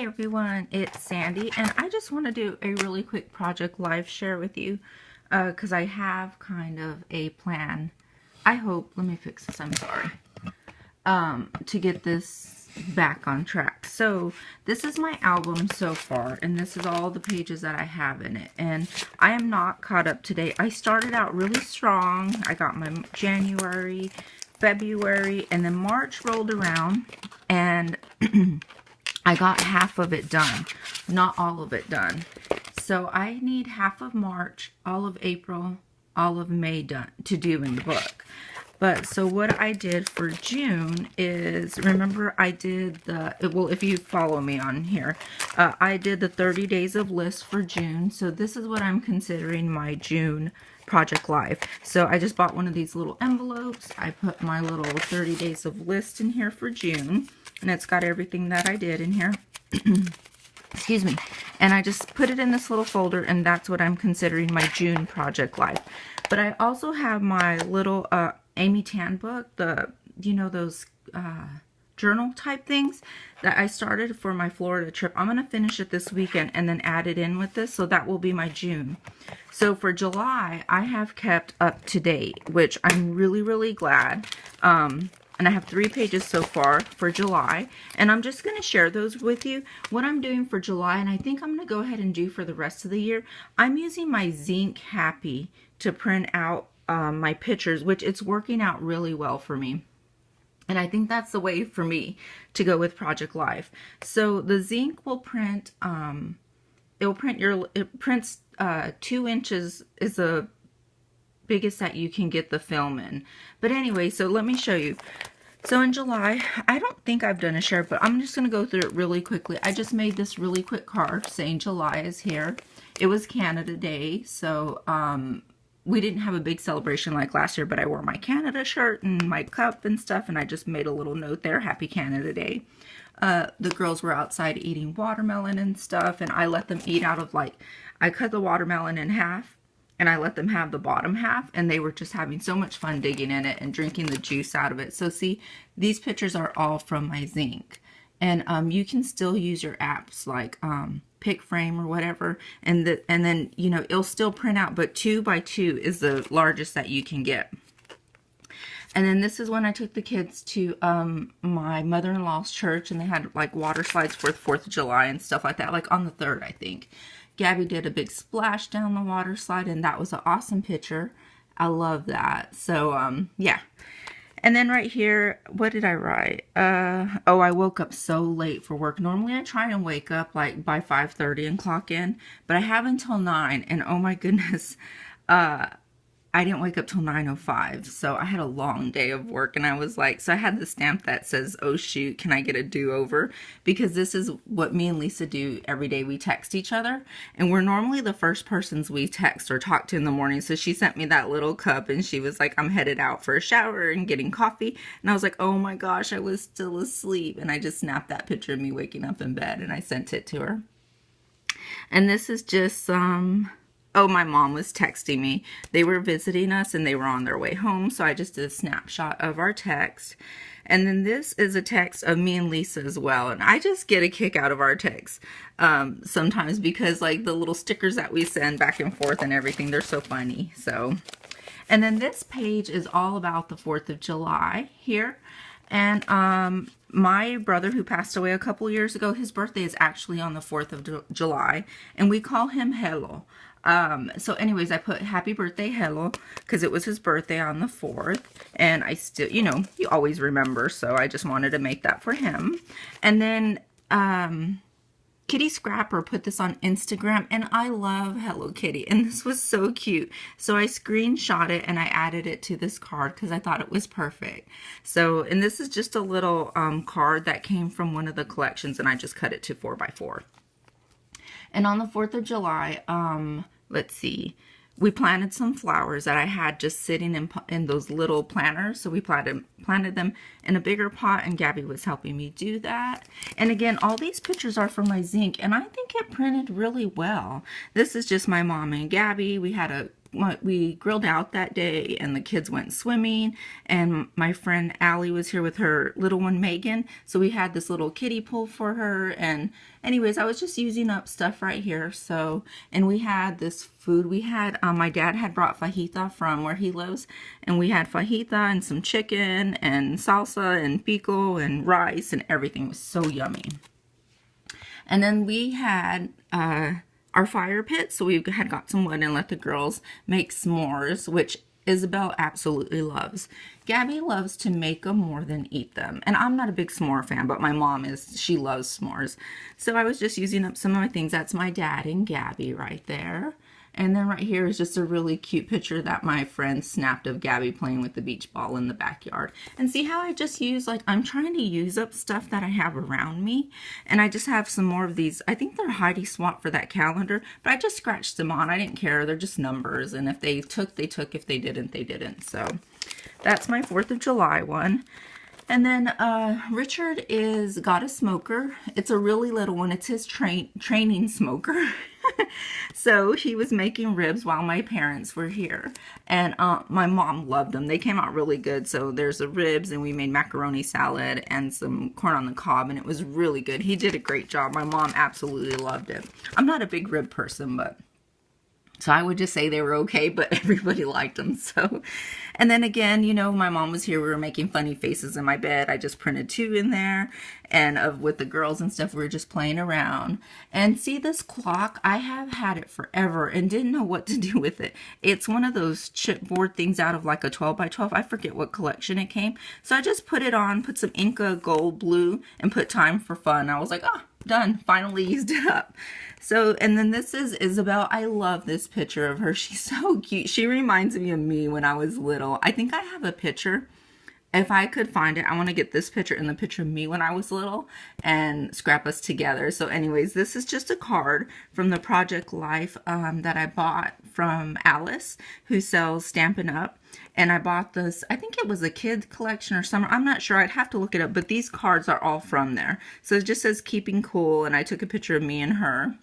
everyone, it's Sandy, and I just want to do a really quick project live share with you because I have kind of a plan. I hope, let me fix this, I'm sorry, to get this back on track. So this is my album so far, and this is all the pages that I have in it, and I am not caught up to date. I started out really strong. I got my January, February, and then March rolled around, and I got half of it done, not all of it done. So I need half of March, all of April, all of May done to do in the book. But so what I did for June is, remember I did the, well, if you follow me on here, I did the 30 days of list for June. So this is what I'm considering my June project live. So I just bought one of these little envelopes. I put my little 30 days of list in here for June. And it's got everything that I did in here. Excuse me. And I just put it in this little folder, and that's what I'm considering my June project live. But I also have my little Amy Tan book, the, you know, those journal type things that I started for my Florida trip. I'm going to finish it this weekend and then add it in with this, so that will be my June. So for July, I have kept up to date, which I'm really, really glad. And I have 3 pages so far for July, and I'm just going to share those with you. What I'm doing for July, and I think I'm going to go ahead and do for the rest of the year, I'm using my Zinc Happy to print out my pictures, which it's working out really well for me. And I think that's the way for me to go with Project Live. So the Zinc will print, it prints 2 inches is the biggest that you can get the film in. But anyway, so let me show you. So in July, I don't think I've done a share, but I'm just going to go through it really quickly. I just made this really quick card saying July is here. It was Canada Day, so we didn't have a big celebration like last year, but I wore my Canada shirt and my cup and stuff, and I just made a little note there, Happy Canada Day. The girls were outside eating watermelon and stuff, and I let them eat out of, like, I cut the watermelon in half, and I let them have the bottom half, and they were just having so much fun digging in it and drinking the juice out of it. So see, these pictures are all from my Zinc. And you can still use your apps like Pick Frame or whatever, and then, you know, it'll still print out, but 2 by 2 is the largest that you can get. And then this is when I took the kids to my mother-in-law's church, and they had like water slides for the 4th of July and stuff like that, like on the 3rd, I think. Gabby did a big splash down the water slide, and that was an awesome picture. I love that. So, yeah. And then right here, what did I write? Oh, I woke up so late for work. Normally I try and wake up like by 5:30 and clock in, but I have until 9, and oh my goodness, I didn't wake up till 9:05, so I had a long day of work, and I was like, so I had the stamp that says, oh shoot, can I get a do-over? Because this is what me and Lisa do every day. We text each other, and we're normally the first persons we text or talk to in the morning. So she sent me that little cup, and she was like, I'm headed out for a shower and getting coffee, and I was like, oh my gosh, I was still asleep, and I just snapped that picture of me waking up in bed, and I sent it to her. And this is just oh, my mom was texting me. They were visiting us and they were on their way home, so I just did a snapshot of our text. And then this is a text of me and Lisa as well, and I just get a kick out of our texts sometimes, because like the little stickers that we send back and forth and everything, they're so funny. So, and then this page is all about the 4th of July here. And my brother, who passed away a couple years ago, his birthday is actually on the 4th of July, and we call him Hello. So anyways, I put happy birthday Hello because it was his birthday on the 4th, and I still, you know, you always remember, so I just wanted to make that for him. And then Kitty Scrapper put this on Instagram, and I love Hello Kitty, and this was so cute. So I screenshot it and I added it to this card because I thought it was perfect. So, and this is just a little card that came from one of the collections, and I just cut it to 4 by 4. And on the 4th of July, let's see, we planted some flowers that I had just sitting in those little planters. So we planted them in a bigger pot, and Gabby was helping me do that. And again, all these pictures are from my Zinc, and I think it printed really well. This is just my mom and Gabby. We had a we grilled out that day, and the kids went swimming, and my friend Allie was here with her little one Megan, so we had this little kiddie pool for her. And anyways, I was just using up stuff right here. So, and we had this food. We had my dad had brought fajita from where he lives, and we had fajita and some chicken and salsa and pico and rice and everything. It was so yummy. And then we had our fire pit, so we had got some wood and let the girls make s'mores, which Isabel absolutely loves. Gabby loves to make them more than eat them. And I'm not a big s'more fan, but my mom is. She loves s'mores. So I was just using up some of my things. That's my dad and Gabby right there. And then right here is just a really cute picture that my friend snapped of Gabby playing with the beach ball in the backyard. And see how I just use, like, I'm trying to use up stuff that I have around me. And I just have some more of these. I think they're Heidi Swapp for that calendar, but I just scratched them on. I didn't care. They're just numbers. And if they took, they took. If they didn't, they didn't. So that's my 4th of July one. And then Richard got a smoker. It's a really little one. It's his training smoker. So he was making ribs while my parents were here. And my mom loved them. They came out really good. So there's the ribs, and we made macaroni salad and some corn on the cob, and it was really good. He did a great job. My mom absolutely loved it. I'm not a big rib person, but... So I would just say they were okay, but everybody liked them. So, and then again, you know, my mom was here. We were making funny faces in my bed. I just printed 2 in there, and with the girls and stuff, we were just playing around. And see this clock? I have had it forever and didn't know what to do with it. It's one of those chipboard things out of like a 12 by 12. I forget what collection it came. So I just put it on, put some Inca gold blue, and put time for fun. I was like, oh, done. Finally used it up. So, and then this is Isabel. I love this picture of her. She's so cute. She reminds me of me when I was little. I think I have a picture. If I could find it, I want to get this picture and the picture of me when I was little and scrap us together. So anyways, this is just a card from the Project Life that I bought from Alice, who sells Stampin' Up. And I bought this, I think it was a kid's collection or something. I'm not sure. I'd have to look it up. But these cards are all from there. So it just says keeping cool. And I took a picture of me and her.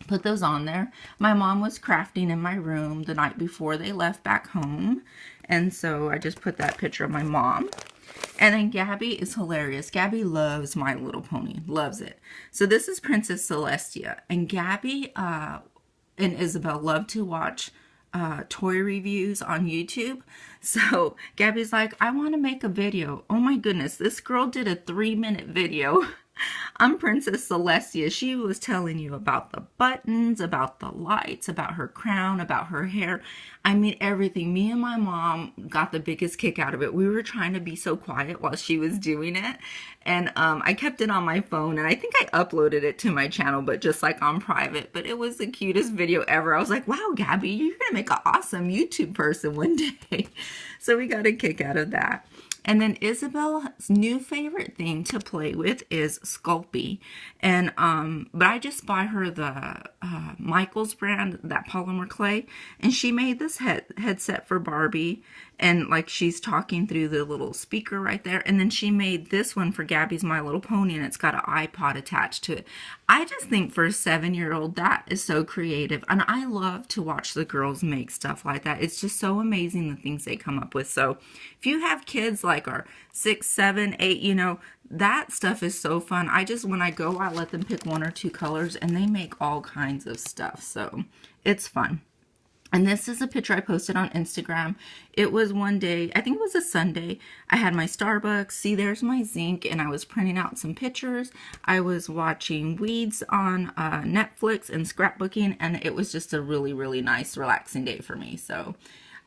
Put those on there. My mom was crafting in my room the night before they left back home. And so I just put that picture of my mom. And then Gabby is hilarious. Gabby loves My Little Pony. Loves it. So this is Princess Celestia. And Gabby and Isabel love to watch toy reviews on YouTube. So Gabby's like, I want to make a video. Oh my goodness. This girl did a 3-minute video. I'm Princess Celestia. She was telling you about the buttons, about the lights, about her crown, about her hair. I mean, everything. Me and my mom got the biggest kick out of it. We were trying to be so quiet while she was doing it. And I kept it on my phone, and I think I uploaded it to my channel, but just like on private. But it was the cutest video ever. I was like, wow, Gabby, you're going to make an awesome YouTube person one day. So we got a kick out of that. And then Isabel's new favorite thing to play with is Sculpey. And, but I just buy her the Michaels brand, that polymer clay. And she made this headset for Barbie. And like she's talking through the little speaker right there. And then she made this one for Gabby's My Little Pony, and it's got an iPod attached to it. I just think for a 7-year-old, that is so creative. And I love to watch the girls make stuff like that. It's just so amazing the things they come up with. So if you have kids like are 6, 7, 8, you know, that stuff is so fun. When I go, I let them pick 1 or 2 colors, and they make all kinds of stuff. So it's fun. And this is a picture I posted on Instagram. It was one day, I think it was a Sunday. I had my Starbucks. See, there's my zinc, and I was printing out some pictures. I was watching Weeds on Netflix and scrapbooking, and it was just a really, really nice, relaxing day for me. So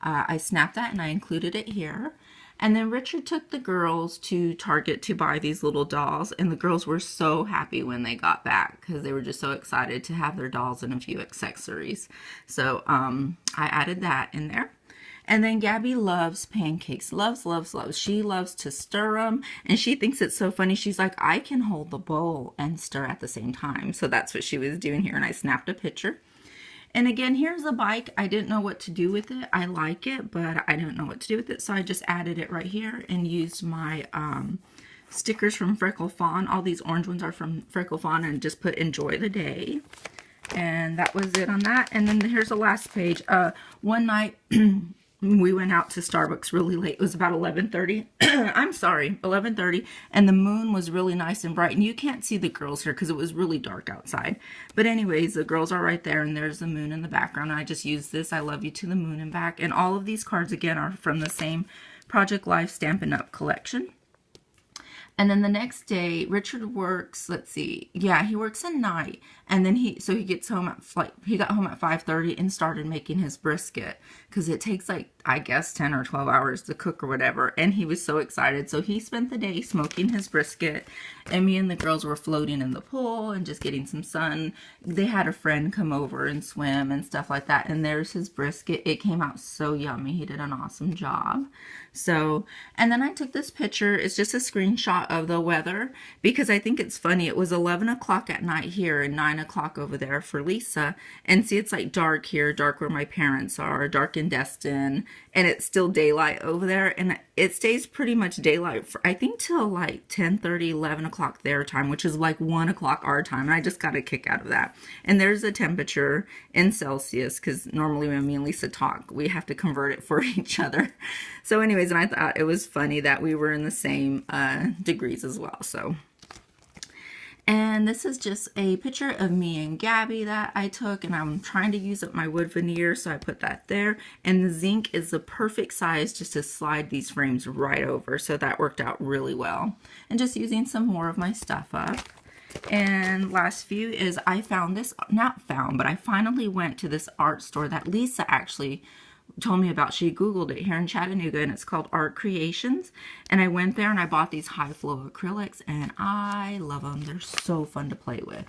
I snapped that, and I included it here. And then Richard took the girls to Target to buy these little dolls, and the girls were so happy when they got back because they were just so excited to have their dolls and a few accessories. So I added that in there. And then Gabby loves pancakes. Loves, loves, loves. She loves to stir them, and she thinks it's so funny. She's like, I can hold the bowl and stir at the same time. So that's what she was doing here, and I snapped a picture. And again, here's a bike. I didn't know what to do with it. I like it, but I don't know what to do with it. So I just added it right here and used my stickers from Freckle Fawn. All these orange ones are from Freckle Fawn, and just put enjoy the day. And that was it on that. And then here's the last page. One night we went out to Starbucks really late. It was about 11:30. I'm sorry, 11:30. And the moon was really nice and bright. And you can't see the girls here because it was really dark outside. But anyways, the girls are right there. And there's the moon in the background. I just used this, I Love You to the Moon and Back. And all of these cards, again, are from the same Project Life Stampin' Up! Collection. And then the next day, Richard works, let's see, yeah, he works at night. And then he gets home at, he got home at 5:30 and started making his brisket. Because it takes like, I guess, 10 or 12 hours to cook or whatever. And he was so excited. So he spent the day smoking his brisket. And me and the girls were floating in the pool and just getting some sun. They had a friend come over and swim and stuff like that. And there's his brisket. It came out so yummy. He did an awesome job. So, and then I took this picture. It's just a screenshot of the weather because I think it's funny. It was 11 o'clock at night here and 9 o'clock over there for Lisa. And see, it's like dark here, dark where my parents are, dark in Destin, and it's still daylight over there. And it stays pretty much daylight for, I think, till like 10:30, 11 o'clock their time, which is like 1 o'clock our time. And I just got a kick out of that. And there's a temperature in Celsius because normally when me and Lisa talk, we have to convert it for each other. So anyways, and I thought it was funny that we were in the same degrees as well. So, and this is just a picture of me and Gabby that I took, and I'm trying to use up my wood veneer, so I put that there. And the zinc is the perfect size just to slide these frames right over, so that worked out really well. And just using some more of my stuff up. And last few is I found this, not found, but I finally went to this art store that Lisa actually told me about. She Googled it here in Chattanooga, and it's called Art Creations. And I went there and I bought these high flow acrylics, and I love them. They're so fun to play with.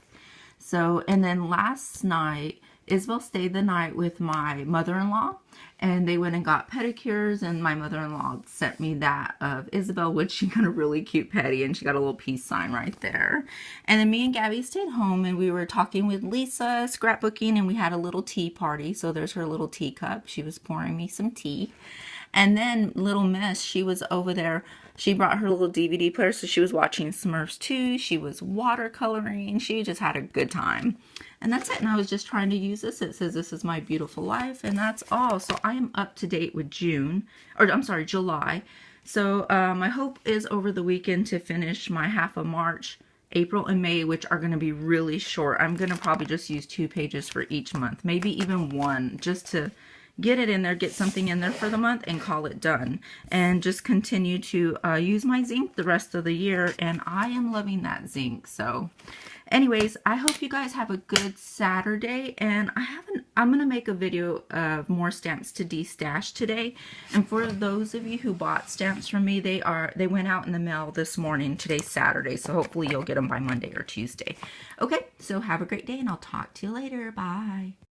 So, and then last night, Isabel stayed the night with my mother-in-law, and they went and got pedicures, and my mother-in-law sent me that of Isabel, which she got a really cute petty, and she got a little peace sign right there. And then me and Gabby stayed home, and we were talking with Lisa, scrapbooking, and we had a little tea party. So there's her little teacup. She was pouring me some tea. And then little Miss, she was over there. She brought her little DVD player, so she was watching Smurfs 2. She was watercoloring. She just had a good time. And that's it. And I was just trying to use this. It says, "This is my beautiful life." And that's all. So I am up to date with July. So my hope is over the weekend to finish my half of March, April, and May, which are going to be really short. I'm going to probably just use 2 pages for each month. Maybe even 1, just to get it in there, get something in there for the month, and call it done. And just continue to use my zinc the rest of the year, and I am loving that zinc. So anyways, I hope you guys have a good Saturday, and I'm gonna make a video of more stamps to destash today. And for those of you who bought stamps from me, they went out in the mail this morning. Today's Saturday, so hopefully you'll get them by Monday or Tuesday. Okay, so have a great day, and I'll talk to you later. Bye.